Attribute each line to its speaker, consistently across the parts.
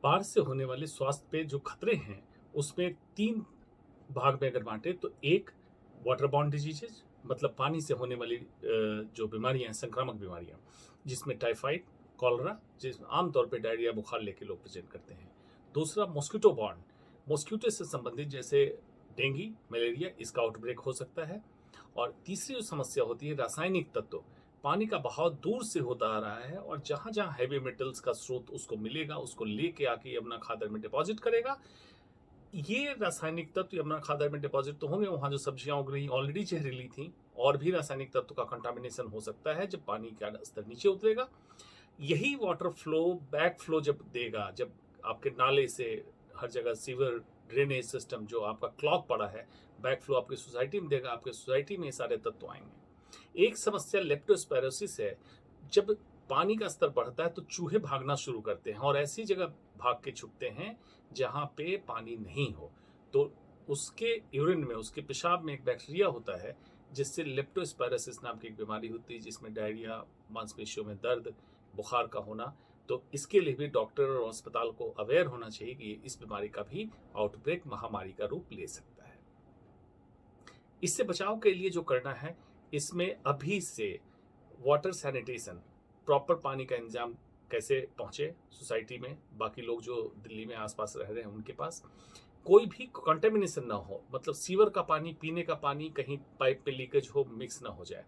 Speaker 1: बाढ़ से होने वाले स्वास्थ्य पे जो खतरे हैं, उसमें 3 भाग में अगर बाँटे तो एक वाटर बॉर्न डिजीज़ेज़ मतलब पानी से होने वाली जो बीमारियाँ हैं, संक्रामक बीमारियाँ, जिसमें टाइफाइड, कॉलरा जिसमें आम तौर पे डायरिया, बुखार लेके लोग प्रेज़ेंट करते हैं। दूसरा मॉस्किटो बॉर्न, मॉस्किटो से संबंधित जैसे डेंगू, मलेरिया इसका आउटब्रेक हो सकता है। और तीसरी जो समस्या होती है रासायनिक तत्व, पानी का बहाव दूर से होता आ रहा है और जहाँ-जहाँ हेवी मेटल्स का स्रोत उसको मिलेगा, उसको लेके आके यमुना खादर में डिपॉज़िट करेगा। ये रासायनिक तत्व यमुना खादर में डिपॉज़िट तो होंगे, वहाँ जो सब्जियाँ उग रही ऑलरेडी ज़हरीली थीं और भी रासायनिक तत्व का कंटामिनेशन हो सकता है जब पानी का स्तर नीचे उतरेगा। यही वाटर फ्लो, बैक फ्लो जब देगा, जब आपके नाले से हर जगह सीवर ड्रेनेज सिस्टम जो आपका क्लॉग पड़ा है, बैक फ्लो आपकी सोसाइटी में देगा, आपकी सोसाइटी में ये सारे तत्व आएँगे। एक समस्या लेप्टोस्पायरोसिस है। जब पानी का स्तर बढ़ता है तो चूहे भागना शुरू करते हैं और ऐसी जगह भाग के छुपते हैं जहाँ पे पानी नहीं हो। तो उसके यूरिन में, उसके पेशाब में एक बैक्टीरिया होता है जिससे लेप्टोस्पायरोसिस नाम की एक बीमारी होती है जिसमें डायरिया, मांसपेशियों में दर्द, बुखार का होना। तो इसके लिए भी डॉक्टर और अस्पताल को अवेयर होना चाहिए कि इस बीमारी का भी आउटब्रेक महामारी का रूप ले सकता है। इससे बचाव के लिए जो करना है, इसमें अभी से वाटर सैनिटेशन, प्रॉपर पानी का इंतजाम कैसे पहुँचे सोसाइटी में, बाकी लोग जो दिल्ली में आस-पास रह रहे हैं उनके पास। कोई भी कंटामिनेशन ना हो, मतलब सीवर का पानी, पीने का पानी कहीं पाइप में लीकेज हो, मिक्स ना हो जाए।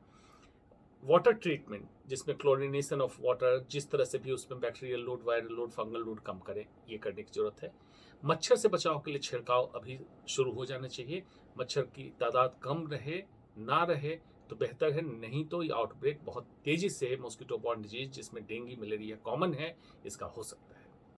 Speaker 1: वाटर ट्रीटमेंट जिसमें क्लोरिनेशन ऑफ वाटर, जिस तरह से भी उसमें bacterial load, viral load, fungal load कम करें, ये करने की ज़रूरत है। मच्छर से बचाव के लिए छिड़काव अभी शुरू हो जाना चाहिए। मच्छर की तादाद कम रहे, ना रहे तो बेहतर है, नहीं तो ये आउटब्रेक बहुत तेज़ी से मॉस्किटो बॉर्न डिजीज़ जिसमें डेंगू, मलेरिया कॉमन है, इसका हो सकता है।